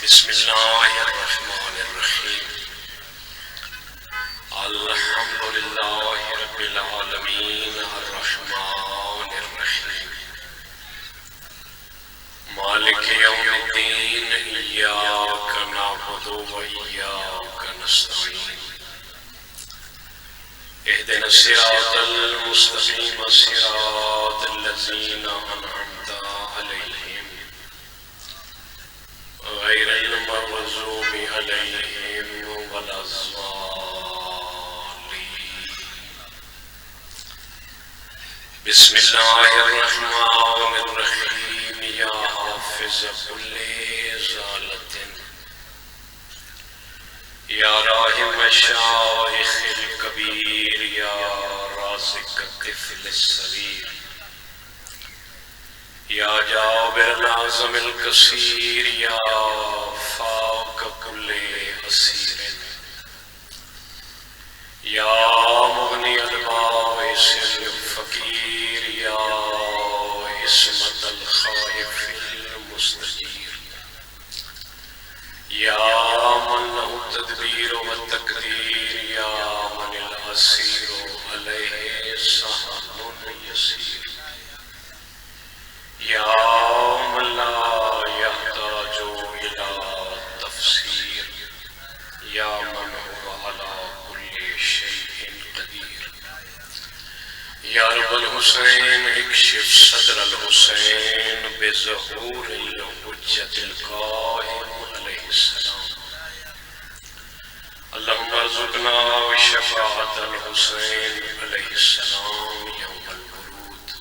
بسم اللہ الرحمن الرحیم الحمد للہ رب العالمین الرحمن الرحیم مالک یوم الدین ایاک نعبد و ایاک نستعین اهدنا الصراط المستقیم صراط الذین انعمت علیہم غیر المغضوب علیہم ولا الضالین بسم اللہ الرحمن الرحیم یا حافظ کل ضالۃ یا راحم الشیخ الکبیر یا رازق الطفل الصغیر یا جابر العظم الکثیر یا فاق کل اسیر یا مغنی البائس الفقیر یا عصمت الخائف المستجیر یا من له التدبیر والتقدیر یا من الاسیر علیہ سهل یسیر یا من لا یحتاج الى تفسیر یا من هو على كل شیء قدیر یا رب الحسین اکشف صدر الحسین بظہور الحجت القائم علیہ السلام اللہم ارزقنا شفاعت الحسین علیہ السلام یوم الورود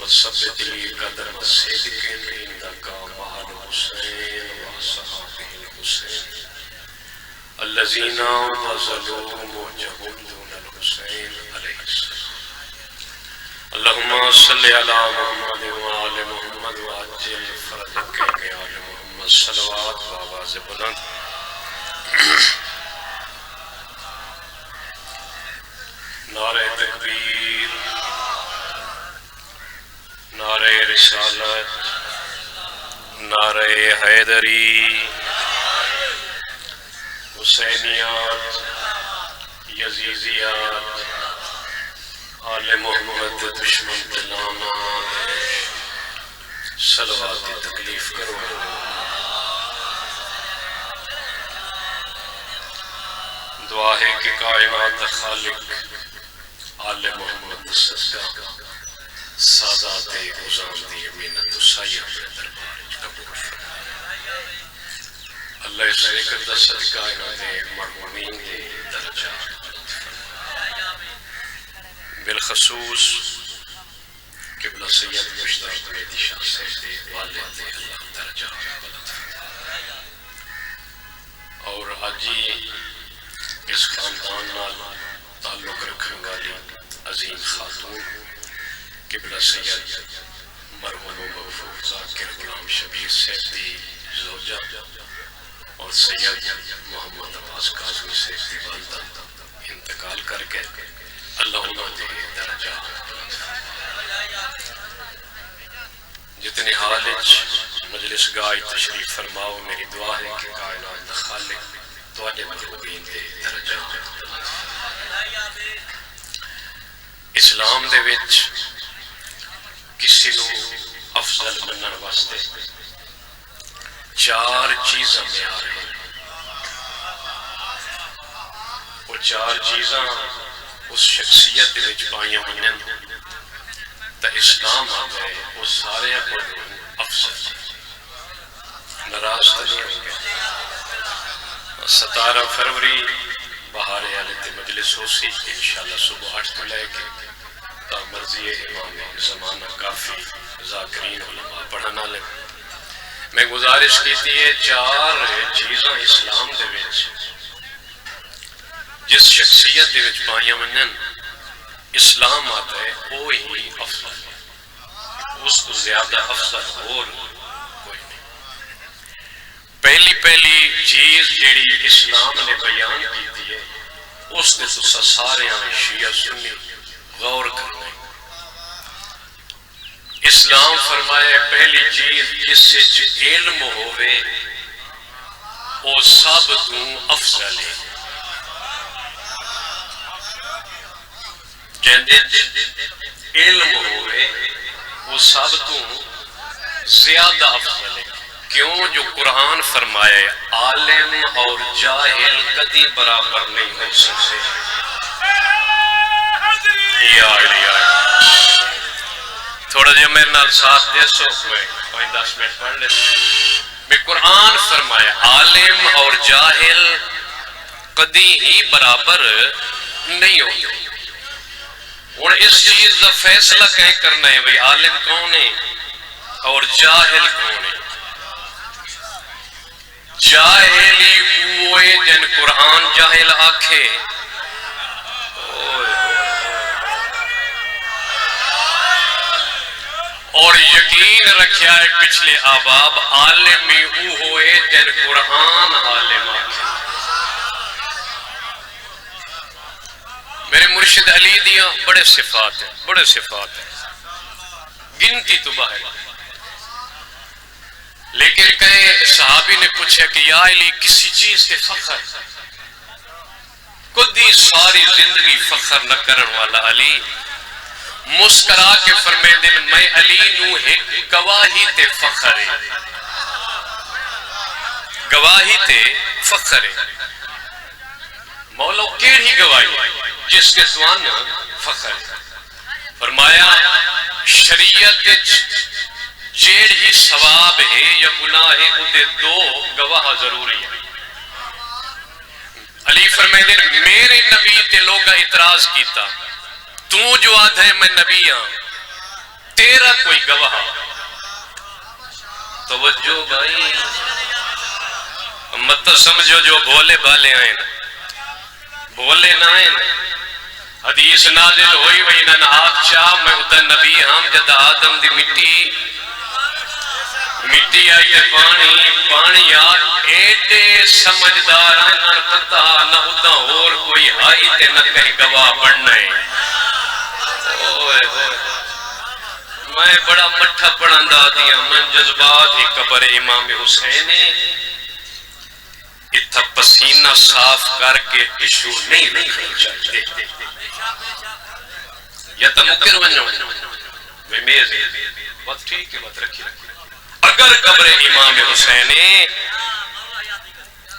وثبت لي قدم الصدق عندك مع الحسين وأصحابه الحسين الذين بذلوا موجهم دون الحسين عليه السلام اللهم صل على محمد وآل محمد وعجل فرجك بآل محمد صلوات وآواز بلند نعرہ تکبیر نعرہ رسالت نعرہ حیدری حسینیات یزیدیات آل محمد دشمن دلانا صلوات تکلیف کرو دعا ہے کہ کائنات خالق آل محمد صدقہ سادات گزام دی امینت و سائیہ اپنے دربار قبول فرمائے اللہ اس ذکر دا صدقہ انہوں نے مرحومین کے درجات بالخصوص قبلہ سید مشتاق میدی شاہ صاحب دے والد دے اللہ درجات بلند فرمائے اور آجی اس خاندان نال تعلق رکھنے والی عظیم خاتون قبلہ سید مرحوم مغفور ذاکر غلام شبیر صاحب دی زوجہ اور سید محمد عباس کاظمی صاحب دی والدہ انتقال کر کے اللہ انہوں نے درجات بلند فرمائے جتنے حالج مجلس گاہ تشریف فرماؤ میری دعا ہے کہ کائنات خالق تواڈے مرحومین دے درجات بلند فرمائے اسلام دے وچ کسی نو افضل منن واسطے چار چیزاں معیار ہیں اور چار چیزاں اس شخصیت دے وچ پائیاں منن تا اسلام آ گئے وہ سارے کو افضل ناراض نہیں ہو گئے 17 فروری بہار عالت مجلس ہو سی انشاءاللہ صبح 8 کو لے کے تا مرضی امام زمانہ کافی ذاکرین علماء پڑھنا لے میں گزارش کی تھی یہ چار چیزاں اسلام دے وچ جس شخصیت دے وچ پائیاں منن اسلام آتا ہے وہی افضل اس کو زیادہ افضل اور کوئی نہیں پہلی چیز جیڑی اسلام نے بیان کی تھی ہے اس نے تو سارے شیعہ سنی غور کرنا اسلام فرمایا پہلی چیز جس سے علم ہوئے او سب تو افضل ہے جندے علم ہوئے وہ سب تو زیادہ افضل ہے کیوں جو قرآن فرمائے عالم اور جاہل کدی برابر نہیں ہو سکتے تھوڑا جہاں میرے نال ساتھ دے سو میں 5-10 منٹ پڑھ لیتے میں قرآن فرمایا عالم اور جاہل کدی ہی برابر نہیں ہوتے اور اس چیز کا فیصلہ کہیں کرنا ہے بھئی عالم کون ہے اور جاہل کون ہے جاہلی ہوئے جن قرآن جاہل آکھے اور یقین رکھیا ہے پچھلے آباب عالمی ہوئے جن قرآن عالم آکھے میرے مرشد علی دیا بڑے صفات ہیں گنتی تو باہر لیکن کہیں صحابی نے پوچھا کہ یا علی کسی چیز سے فخر کدی ساری زندگی فخر نہ کرن والا علی مسکرا کے فرمے دن میں علی نو ایک گواہی تے فخر ہے گواہی تے فخر ہے مولا کیڑی گواہی جس کے سوان فخر ہے فرمایا شریعت جیڑ ہی ثواب ہے یا گناہ ہے انہیں دو گواہ ضروری ہے علی فرمائے دن میرے نبی تے لوگا اعتراض کیتا تو جو آدھ ہے میں نبی ہاں تیرا کوئی گواہ توجہ بھائی مت سمجھو جو بھولے بھالے آئیں بھولے نہ آئیں حدیث نازل ہوئی وہی ننہاد چاہ میں ادھا نبی ہم جد آدم دی مٹی آئی پانی آج ایڈے سمجھدار آئین پتا نہ ادھا اور کوئی آئی تے نہ کہیں گواہ بڑھنا ہے میں بڑا مٹھا پڑھندا دیا من جذبات ہی قبر امام حسین اتھا پسینہ صاف کر کے ٹشو نہیں رکھنا چاہتے یا تمکر بنو میں میز بات ٹھیک ہے بات رکھی اگر قبر امام حسین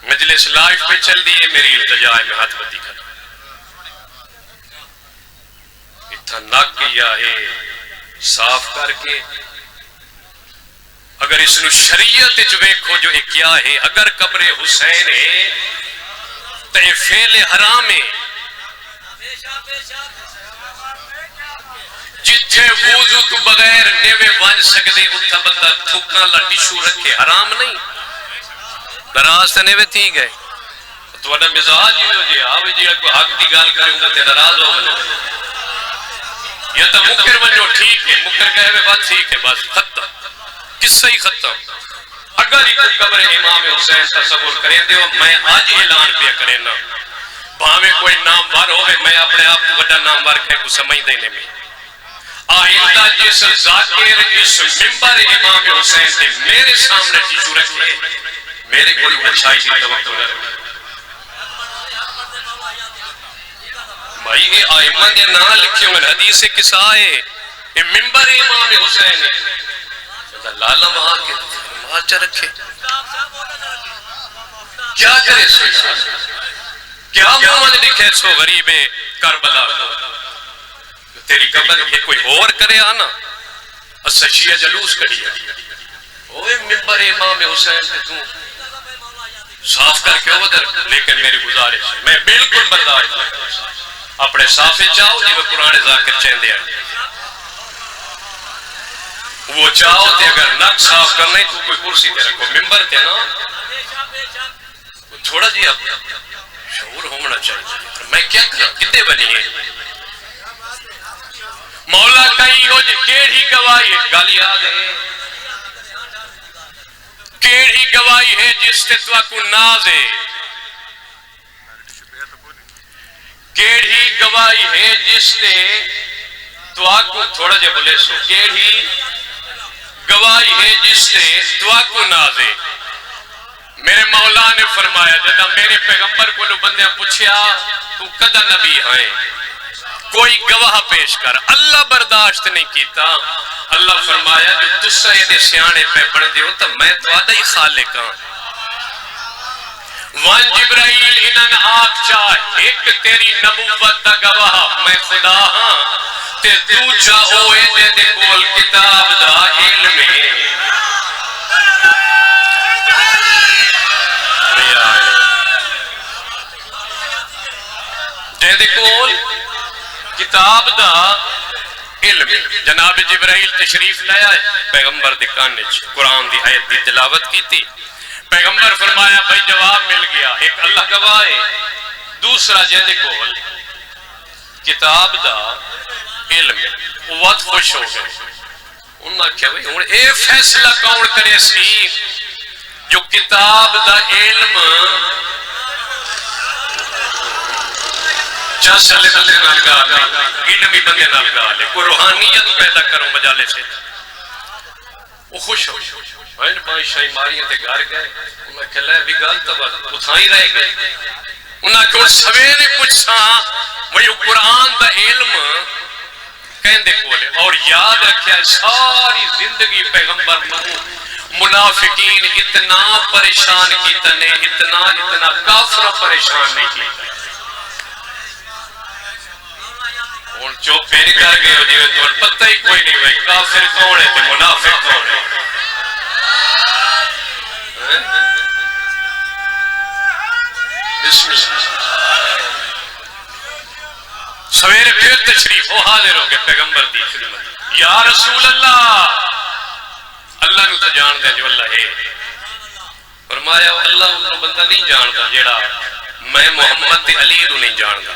مجلس لائف پہ چل دیئے میری التجا میں ہاتھ بدی کر اتھا ناک کیا ہے صاف کر کے اگر اس نے شریعت چویکھو جو ایک کیا ہے اگر قبر حسین ہے تو یہ فعل حرام ہے جتھے وضو تو بغیر نیوے بن سکتے اتھا بندہ تھوکنا لٹیشو رکھے حرام نہیں نراز سے نیوے تھی گئے تو انہا مزاج ہی ہو جی آوے جی کوئی حق دی گال کرے ہوں تے نراز ہو بلے یا تو مکر بنو ٹھیک ہے مکر کہے ہوئے بات ٹھیک ہے بس ختم کس سے ہی ختم اگر ایک قبر امام حسین تصور کریں دے میں آج اعلان پہ کریں نا بھاوے کوئی نام بار ہوئے میں اپنے آپ کو بڑا نام بار کہے کو سمجھ دینے میں آئندہ جس ذاکر اس ممبر امام حسین سے میرے سامنے ٹیشو رکھے میرے کوئی اچھائی سے توقع نہ رکھے بھائی یہ آئمہ دے نا لکھے ہوئے حدیث قصہ ہے یہ ممبر امام حسین ہے لالا وہاں کے وہاں چا رکھے کیا کرے سو کیا محمد لکھے سو غریب کربلا تیری قبر یہ کوئی اور کرے آنا اسا شیعہ جلوس کری ہے اوہ ممبر امام حسین سے تو صاف کر کے ادھر لیکن میری گزارش میں بالکل برداشت نہیں اپنے صافے چاہو جی وہ قرآن ذاکر چاہندے ہیں وہ چاہو تے اگر نک صاف کرنے تو کوئی کرسی تے رکھو ممبر تے نا تھوڑا جی اب شعور ہونا چاہیے میں کیا کروں کتے بنی ہے مولا کئی ہو جی کیڑی گواہی ہے گالی یاد ہے کیڑی گواہی ہے جس سے تو کو ناز ہے کیڑی گواہی ہے جس سے تو کو تھوڑا جے بولے سو کیڑی گواہی ہے جس سے تو کو ناز ہے میرے مولا نے فرمایا جدا میرے پیغمبر کو بندیاں پوچھیا تو کدا نبی ہیں کوئی گواہ پیش کر، اللہ برداشت نہیں کیتا۔ اللہ فرمایا جو تسا دے سیانے پہ بڑھ دیو تو میں تو آدھا ہی خالق ہاں۔ وان جبرائیل انہاں آگ چاہ ایک تیری نبوت دا گواہ میں خدا ہاں تے دوجا اوے دے دے کول کتاب دا علم ہے۔ جے دے کول کتاب دا علم جناب جبرائیل تشریف لایا ہے پیغمبر دے کانے قرآن دی آیت دی تلاوت کی تھی۔ پیغمبر فرمایا بھائی جواب مل گیا، ایک اللہ گواہ ہے، دوسرا جہدے کول کتاب دا علم وقت خوش ہو گئے۔ انہوں نے کہا بھائی اے فیصلہ کون کرے سی جو کتاب دا علم چاسلے بندے نال گالے علمی بندے نال گالے کوئی روحانیت پیدا کرو مجالے سے وہ خوش ہو۔ بھائن بادشاہی ماری تے گھر گئے، انہوں نے کہا بھی گل تو اتھائی رہ گئے۔ انہوں نے کہا سویرے پوچھا وہی قرآن دا علم کہندے کولے اور یاد رکھیا ساری زندگی پیغمبر منافقین اتنا پریشان کیتا نے اتنا کافر پریشان نہیں کیتا۔ اور جو پھر کر گئے ہو جیوے تو پتہ ہی کوئی نہیں بھائی کافر کون ہے تے منافق کون ہے۔ بسم اللہ سویرے پھر تشریف وہ حاضر ہو گئے پیغمبر دی خدمت۔ یا رسول اللہ، اللہ نو تو جان دے جو اللہ ہے۔ فرمایا اللہ انہوں بندہ نہیں جانتا جیڑا میں محمد علی نو نہیں جانتا۔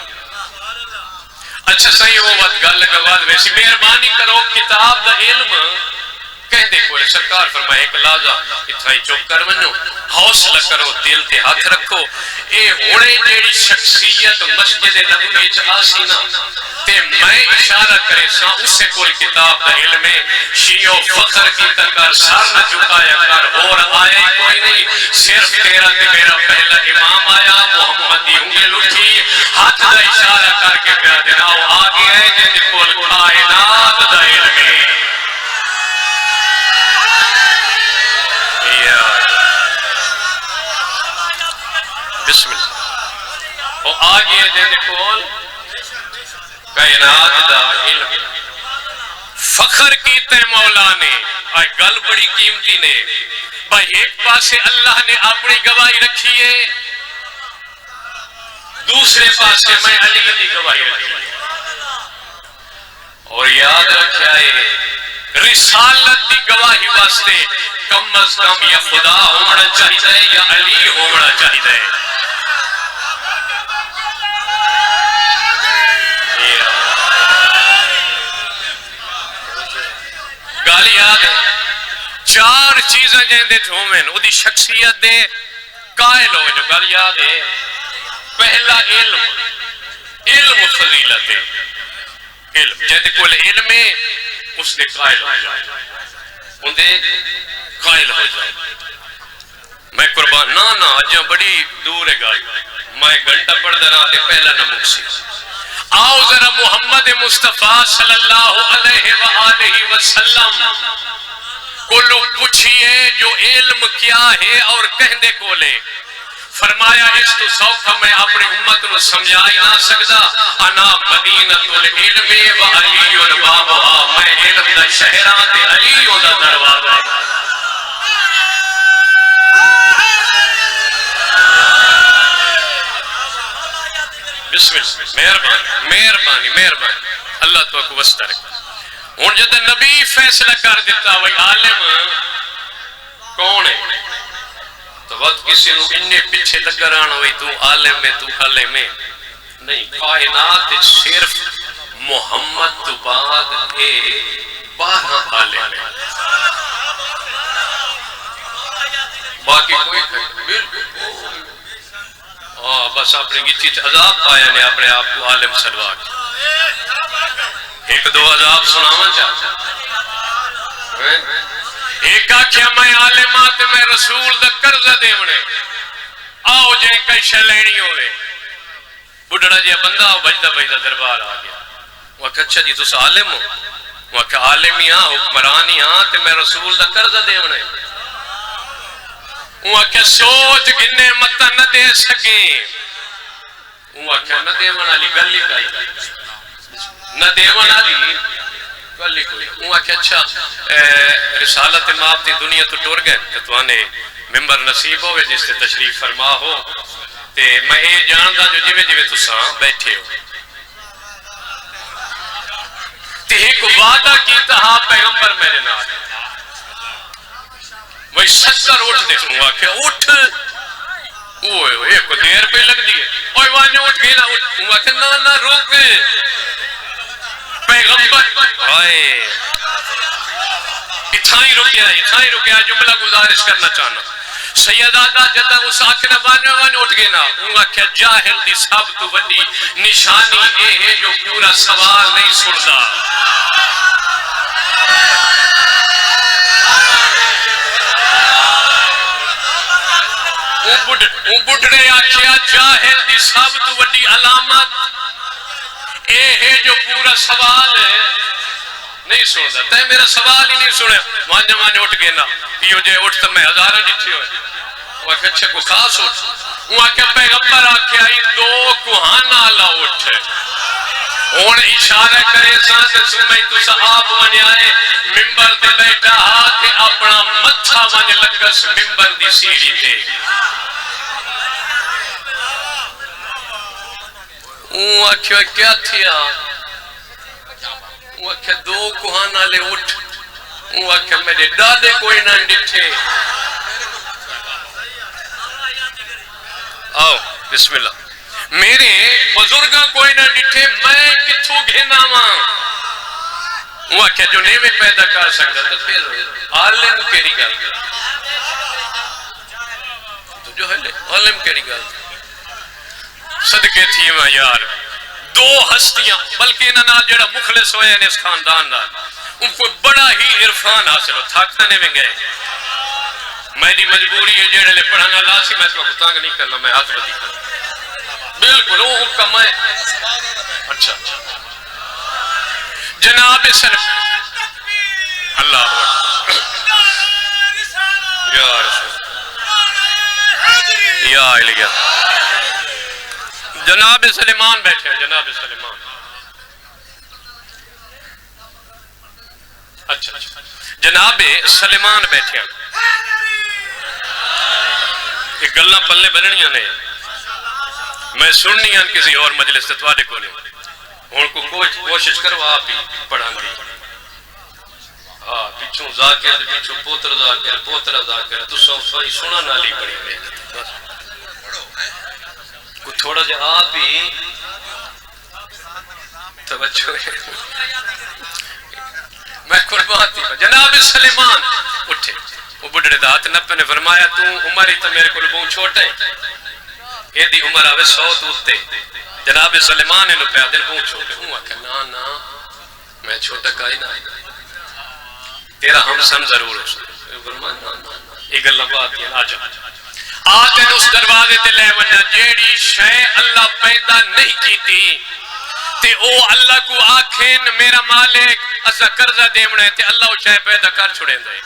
اچھا صحیح وہ بات گل کے بعد ویسی مہربانی کرو کتاب دا علم کہندے کولے سرکار فرمائے ایک لازہ اتھائی چوک کر منو حوصلہ کرو دل تے ہاتھ رکھو اے ہوڑے جیڑی شخصیت مسجد نبوی آسی نا تے میں اشارہ کرے سا اسے کول کتاب دا علم شیعہ فخر کی تکر سر نہ چکایا کر اور آیا کوئی نہیں صرف تیرا تے میرا پہلا امام آیا محمدی انگل اٹھی ہاتھ دا اشارہ کر کے پیا دینا وہ آگے ہے جن کول کائنات دا علم بسم اللہ وہ آگے جن کول کائنات دا علم فخر کیتے مولا نے آئے گل بڑی قیمتی نے بھائی ایک پاسے اللہ نے اپنی گواہی رکھی ہے دوسرے پاسے میں علی دی گواہی رکھی ہے اور یاد رکھا ہے رسالت دی گواہی واسطے کم از کم یا خدا ہونا چاہیے یا علی ہونا چاہیے۔ گالی یاد ہے چار چیزیں جیندے تھومن او دی شخصیت دے قائل ہو جو گالی یاد ہے پہلا علم فضیلت ہے علم جیندے کول علم ہے اس نے قائل ہو جائے ان دے قائل ہو جائے۔ میں قربان نا اجاں بڑی دور ہے گالی میں گھنٹہ پڑھ درا تے پہلا نمک سی آؤ ذرا محمد مصطفیٰ صلی اللہ علیہ وآلہ وسلم کو لوگ پوچھئے جو علم کیا ہے اور کہندے کو لے فرمایا اس تو سوکھا میں اپنی امت کو سمجھائی نہ سکتا انا مدینۃ العلم و علی بابھا میں علم دا شہران تے علی دا دروازہ بسم اللہ مہربانی اللہ تو کو وسط رکھے ہوں جب نبی فیصلہ کر دیتا وہی عالم کون ہے تو وقت کسی نو انہیں پیچھے لگا رہنا ہوئی تو عالم میں تو عالم میں نہیں کائنات صرف محمد تو بعد اے 12 عالم ہے باقی کوئی بالکل بس اپنی گچی عذاب پایا نے اپنے آپ کو عالم سلوا کے ایک دو عذاب سناواں چاہتا ایک آخیا میں عالماں تے میں رسول دا قرض دیونے آؤ جے کئی شے لینی ہوئے بڑھڑا جی بندہ بجدہ بجدہ دربار آ گیا وہ کہ اچھا جی تس عالم ہو وہ کہ عالمی ہاں حکمرانی ہاں تے میں رسول دا قرض دیونے وہ کہ سوچ گنے مت نہ دے سکیں وہ کہ نہ دیوان علی گلی کائی نہ دیوان علی گلی کوئی وہ کہ اچھا رسالت ماب دی دنیا تو ٹور گئے کہ تو آنے ممبر نصیب ہوئے جس سے تشریف فرما ہو تے میں اے جاندہ جو جوے جوے تو ساں بیٹھے ہو تے ایک وعدہ کیتا ہاں پیغمبر میرے نال وہی 70 اٹھ دے ہوا کہ اٹھ اوئے اوئے کو دیر پہ لگ دیئے اوئے وانے اٹھ گئی نا ہوا کہ نا روک پیغمبر آئے اتھائی رکیا جملہ گزارش کرنا چاہنا سید آدھا جدہ اس آکھنا وانے اٹھ گئی نا ہوا کہ جاہل دی سب تو بڑی نشانی اے ہے جو پورا سوال نہیں سندا وہ بڑھڑے آکھیا جاہل دی سب تو بڑی علامت اے ہے جو پورا سوال ہے نہیں سندا تے میرا سوال ہی نہیں سنے وانے اٹھ گئے نا پیو جے اٹھ تو میں ہزارہ جتھے ہوئے وہ کہ اچھا کو خاص اٹھ وہ کہ پیغمبر آکھیا ہی 2 کوہانا لا اٹھ ہون اشارہ کرے سانس سمیں تو صحاب وانے آئے ممبر تے بیٹھا ہاتھ اپنا متھا وانے لگس ممبر دی سیڑھی تے وہ آکھیا کیا تھیا وہ آکھیا 2 کوہانا لے اٹھ وہ آکھیا میرے ڈاڈے کوئی نہ ڈٹھے آؤ بسم اللہ میرے بزرگاں کوئی نہ ڈٹھے میں کتھو گھنا ماں وہ آکھیا جو نیمے پیدا کر سکتا تو پھر عالم کیری گا تو جو ہے لے عالم کیری گا صدقے تھی میں یار 2 ہستیاں بلکہ انہاں جڑا مخلص ہوئے ہیں اس خاندان دا ان کو بڑا ہی عرفان حاصل ہو تھاکتنے میں گئے میری مجبوری ہے جڑے لے پڑھانا لاسی میں اس کو تانگ نہیں کرنا میں ہاتھ بدی کرنا بالکل وہ کا میں اچھا جناب صرف اللہ یا رسول یا علیہ جناب سلیمان بیٹھے ہیں جناب سلیمان اچھا جناب سلیمان بیٹھے ہیں یہ گلنا پلے بننیاں نے میں سننی ہیں کسی اور مجلس سے توارے کو نہیں ان کو کوشش کرو آپ ہی پڑھان دی پیچھوں ذاکر پیچھوں پوتر ذاکر تو سوئی سنا نالی پڑی میں کو تھوڑا جا آپ ہی توجہ ہے میں قربان تھی جناب سلیمان اٹھے وہ بڑھڑے دات نبی نے فرمایا تو عمر ہی تو میرے کو بہت چھوٹا ہے یہ دی عمر آوے 100 توتے جناب سلیمان نے پیا دل بہت چھوٹے ہوں آکھا نا میں چھوٹا کائی نہ تیرا ہم سم ضرور ہے فرمایا نا یہ گل بات ہے آجا آتے نے اس دروازے تے لے ونیا جیڑی شے اللہ پیدا نہیں کی تھی تے او اللہ کو آکھیں میرا مالک اسا قرضہ دیونے تے اللہ وہ شے پیدا کر چھڑیں دے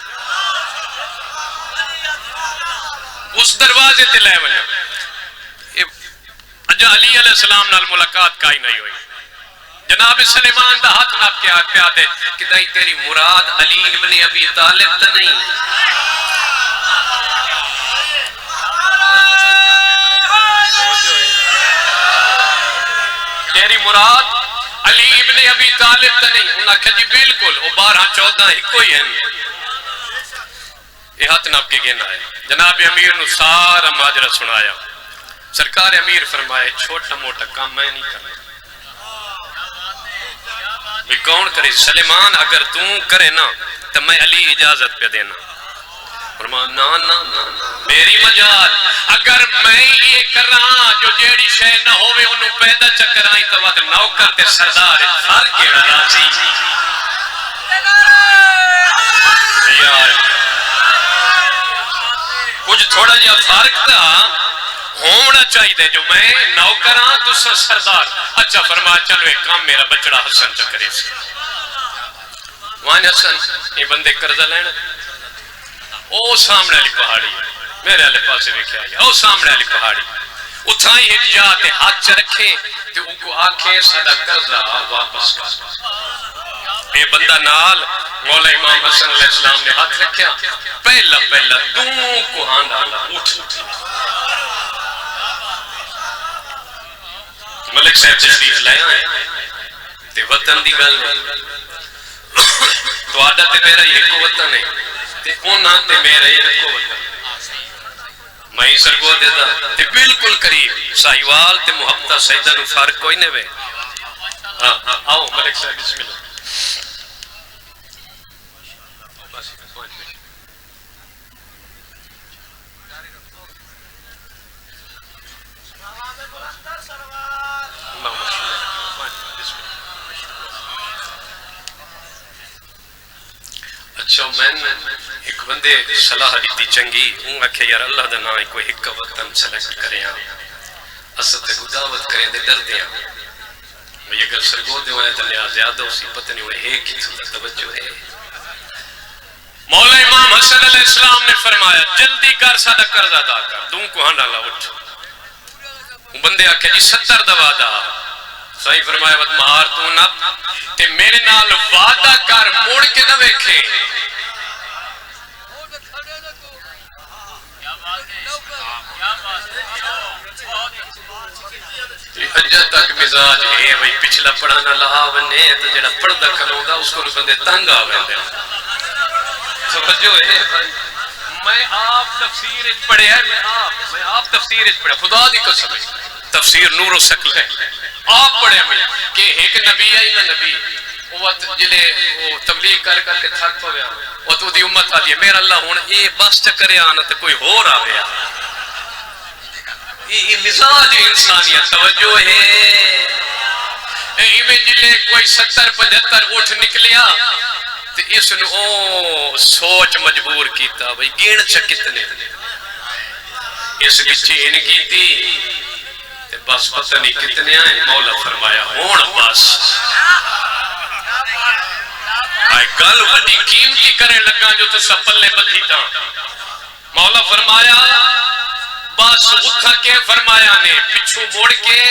اس دروازے تے لے ونیا اجا علی علیہ السلام نال ملاقات کائی نہیں ہوئی جناب سلیمان دا ہاتھ ناپ کے آگ پہ آتے کہ دائی تیری مراد علی ابن ابی طالب تا نہیں تیری مراد علی ابن ابی طالب تا نہیں انہاں کہا جی بالکل وہ 12-14 ہی کوئی ہے یہ ہاتھ ناپ کے گینا ہے جناب امیر نو سارا ماجرہ سنایا سرکار امیر فرمائے چھوٹا موٹا کام میں نہیں کرنا بھی کون کرے سلیمان اگر تم کرے نا تو میں علی اجازت پہ دینا فرمایا نا میری مجال اگر میں یہ کر رہا جو جیڑی شے نہ ہوئے انہوں پیدا چکر آئی تو وقت نوکر تے سردار ہر کے راضی کچھ تھوڑا جہا فرق تھا ہونا چاہیے جو میں نوکر ہاں تو سردار. اچھا فرما چلو ایک کام میرا بچڑا حسن چکرے سے وہاں حسن یہ بندے قرضہ لینا او سامنے والی پہاڑی میرے والے پاسے ویکھیا گیا او سامنے والی پہاڑی اتھاں ہی ایک جا تے ہاتھ چ رکھے تے ان کو آکھے ساڈا قرضہ واپس کر. یہ بندہ نال مولا امام حسن علیہ السلام نے ہاتھ رکھیا پہلا پہلا دوں کو ہانڈا اٹھ ملک صاحب تشریف لائے ہیں تے وطن دی گل تو آڈا تے میرا یہ کو وطن ہے تے انہاں تے میرا یہ کو وطن میں ہی سرگو دیتا تے بالکل قریب سائیوال تے محبتہ سیدہ نو فارق کوئی نہیں وے. آؤ ملک صاحب بسم اللہ. اچھا میں ایک بندے صلاح دیتی چنگی ہوں آکھے یار اللہ دا نام کوئی ایک وطن سلیکٹ کریں اسد تے کو دعوت کریں دے ڈر دیا میں یہ گل سرگو دے ہوئے تلیا زیادہ اسی پتہ نہیں ہوئے ایک ہی توجہ ہے. مولا امام حسن علیہ السلام نے فرمایا جلدی کر سادہ قرض ادا کر دوں کو ہاں ڈالا اٹھ. بندے آکھے جی 70 دا وعدہ صحیح فرمایا وقت مہار تو نہ تے میرے نال وعدہ کر موڑ کے نہ ویکھیں حجہ تک مزاج ہے وہی پچھلا پڑھانا لہا بنے تو جڑا پڑھدا کھلوں گا اس کو بندے تنگ آویں دے سمجھو ہے میں آپ تفسیر پڑھے ہے میں آپ تفسیر پڑھے خدا دی قسم تفسیر نور و سکل ہے آپ پڑھے میں کہ ایک نبی ہے نہ نبی وہ جلے تبلیغ کر کر کے تھک پویا وہ تو دی امت آ دی میرا اللہ ہن اے بس چکرے آنا تے کوئی ہور آوے یہ مزاج انسانیت توجہ ہے. ایویں جلے کوئی 70-75 اٹھ نکلیا تے اس نو او سوچ مجبور کیتا بھئی گن چ کتنے اس وچ ان کیتی تے بس پتہ نہیں کتنے ہیں. مولا فرمایا ہون بس آئے گل بڑی قیمتی کرے لگا جو تو سپلے بدھی تا. مولا فرمایا بس اتھا کے فرمایا نے پچھو موڑ کے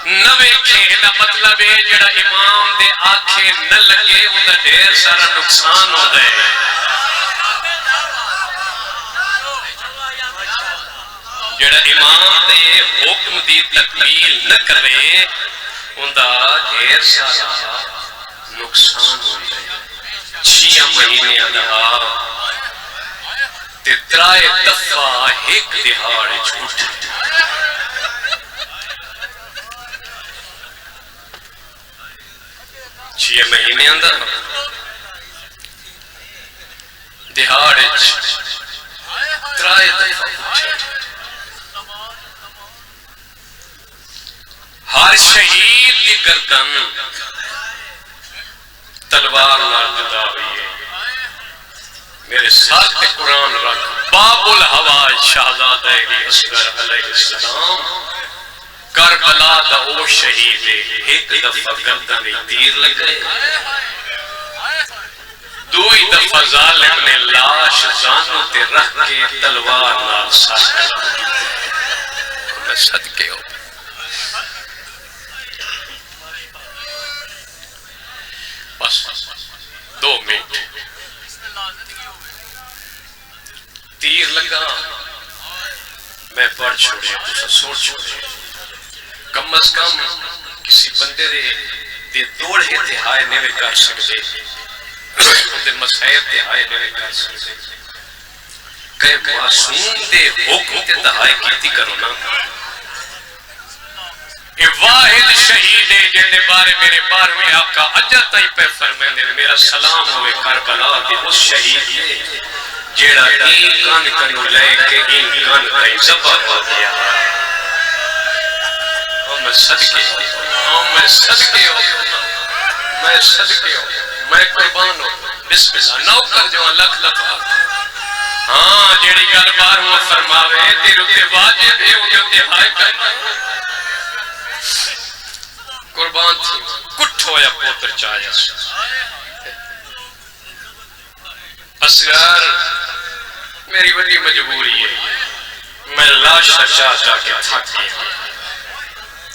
نہ ویکھے دا مطلب ہے جڑا امام دے آنکھیں نہ لگے وہ دا ڈھیر سارا نقصان ہو دے. جڑا امام دے حکم دی تکمیل نہ کرے ان دا ڈھیر سارا نقصان ہو دے. 6 مہینے دا تے 3 دفعہ ایک دہاڑ چھوٹ 6 مہینے اندر دہاڑ 3 دفعہ ہر شہید دی گردن تلوار نال جدا ہوئی ہے. میرے ساتھ قرآن رکھ باب الحوا شہزادہ اصغر علیہ السلام کربلا دا او شہید ایک دفعہ گردن تیر لگ گئے 2 دفعہ ظالم نے لاش زانوں تے رکھ کے تلوار نال ساتھ میں صدقے ہو بس 2 منٹ تیر لگا میں پڑھ چھوڑے تو سوچ چھوڑے کم از کم کسی بندے دے دوڑے تے ہائے نہیں کر سکتے دے مسائل تے ہائے نہیں کر سکتے کہ معصوم دے حکم تے دہائے کیتی کرو نا. اے واحد شہید ہے جن بارے میرے 12ویں آقا اجا تائیں پہ فرمائے میرا سلام ہوئے کربلا دے اس شہید ہے جیڑا این کان کنو لے کے این کان کئی زبا ہو گیا. میں صدقے ہوں میں صدقے ہوں میں قربان ہوں. بسم اللہ نوکر جو لکھ لکھ ہاں جیڑی گل بار وہ فرماوے تیرے تے واجب ہے اودے تے ہائے کرنا قربان تھی کٹھ ہویا پوتر چایا اصغر میری بڑی مجبوری ہے میں لاش چاہ چاہ کے تھک گیا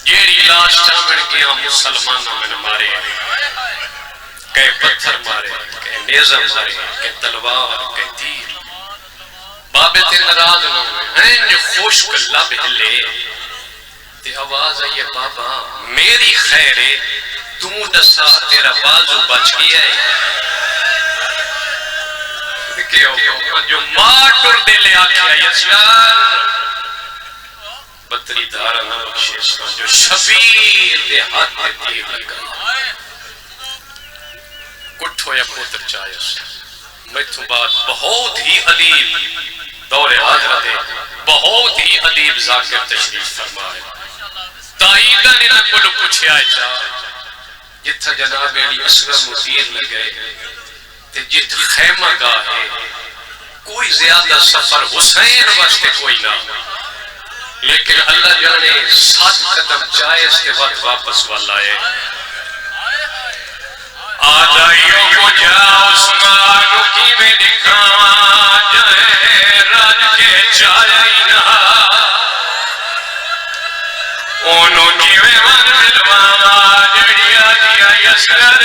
جیڑی لاش چاہمن گیا مسلمانوں میں مارے کہیں پتھر مارے کہیں نیزہ مارے کہیں تلوار کہیں تیر بابے تے نراض نہ ہوئے ہیں خوشک لب ہلے تے آواز آئی ہے بابا میری خیر ہے تم دسا تیرا بازو بچ گیا ہے جو ماں ٹر دے لے آکھیا یسیار بطری دارا نہ بخشے جو شبیر دے ہاتھ دے تیر لگا کٹھ ہویا پوتر چاہیس میں تو بات بہت ہی عدیب دور حضرت بہت ہی عدیب ذاکر تشریف فرمائے تائیدہ نے نہ کلو پوچھے آئے چاہ جتھا جناب علی اصغر مدیر لگے تے جت خیمہ گاہے کوئی زیادہ سفر حسین واسطے کوئی نہ لیکن اللہ جانے 7 قدم چاہے اس کے وقت واپس والا ہے آجائیوں کو جا عثمانوں کی میں دکھا جائے راج کے چاہی نہ انہوں کی میں من ملوانا جڑیا دیا یسگر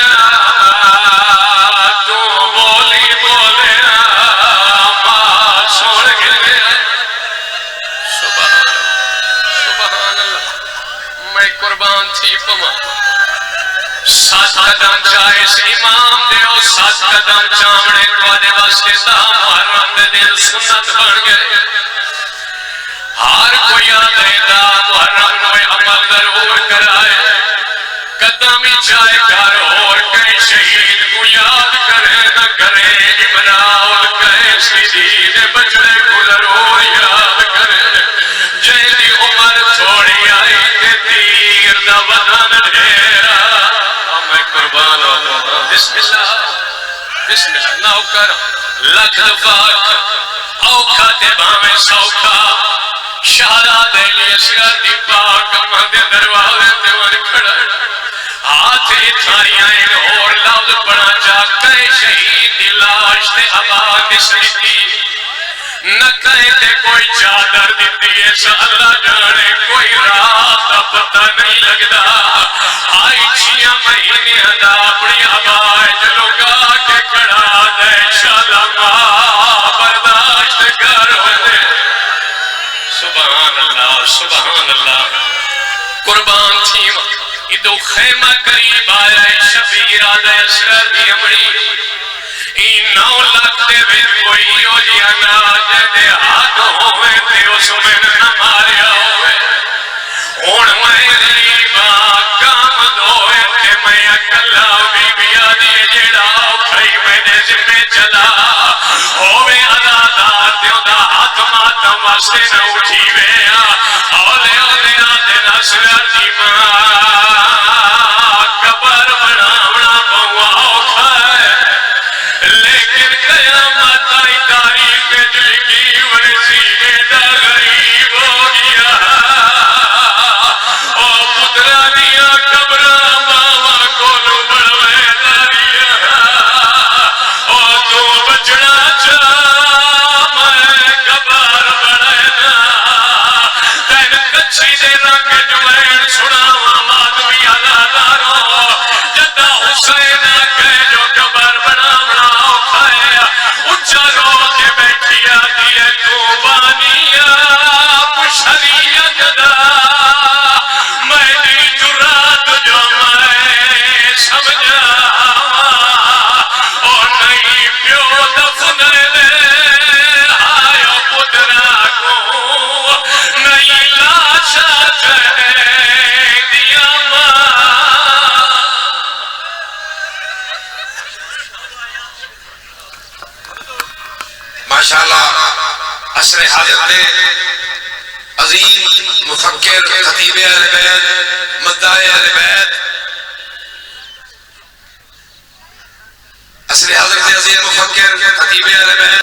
تو بولی بولے ماں سوڑ گئے سبحان اللہ میں قربان تھی پما 7 قدم چاہے سے امام دے او 7 قدم چامڑے کو دے واسطے دا محرم دے دل سنت بن گئے ہر کوئی آدھے دا محرم نوے عمل ضرور کرائے قدمی چاہے کر اور کہیں شہید کو یاد کرے نہ کرے امراؤل کہیں سیدید بچڑے کو ضرور یاد کرے جیدی عمر تھوڑی آئی تے تیر دا بدن ڈھیرا میں قربان ہوتا بسم اللہ ناؤ کر لکھ دفاق اوکھا تے بامے سوکھا شہدہ دے لیے اصغر دی پاک مہدے دروازے تے ون کھڑا ہاتھ اتھاری آئین اور لفظ بڑا جاکتے شہید دی لاش تے آباد سمیتی نہ کہیں تے کوئی چادر دیتی ہے سا اللہ جانے کوئی رات دا پتہ نہیں لگدا آئی 6 مہینے دا اپنی آبائے جلوگا کے کھڑا دے شالا ماں برداشت کر ہوئے سبحان اللہ قربان تھی ادو خیمہ قریب آیا شبیر آدھے اصغر دی امڑی این 9 لاکھ دے وچ کوئی ہو جیا نا جدے ہاتھ ہوئے تے اس میں نہ ماریا ہوئے ہون میں غریبا کام دوئے تے میں اکلا بھی بیا دیے جیڑا کھائی میں دے ذمہ چلا ہوئے عدادار دیوں دا ہاتھ ماتم واسطے نہ اٹھی ویا اولے اولے آدھے اصغر دی ماں قبر بناونا بہوا اوکھا ہے لیکن قیامت آئی تاریخ میں جو کی ورسینے دا غریب ہو گیا او پترہ دیا قبرہ ماما کولو بڑوے داریا او تو بچڑا چاہ میں قبر بڑھنا تین کچھی دے رنگ جمعین سنا آماد بھی علادارو جدہ حسین آکے جو قبر بناونا اوکھایا اچھا رو کے بیٹھیا دیئے تو بانیا پشریت دا میں دی جرات جو میں سمجھا اور نہیں پیو دفن لے آیا پترہ کو نہیں لاشا چاہے دیا ماں ماشاءاللہ عصر حاضر عظیم مفکر خطیب اہل بیت مدعی اہل بیت عصر حاضر عظیم مفکر خطیب اہل بیت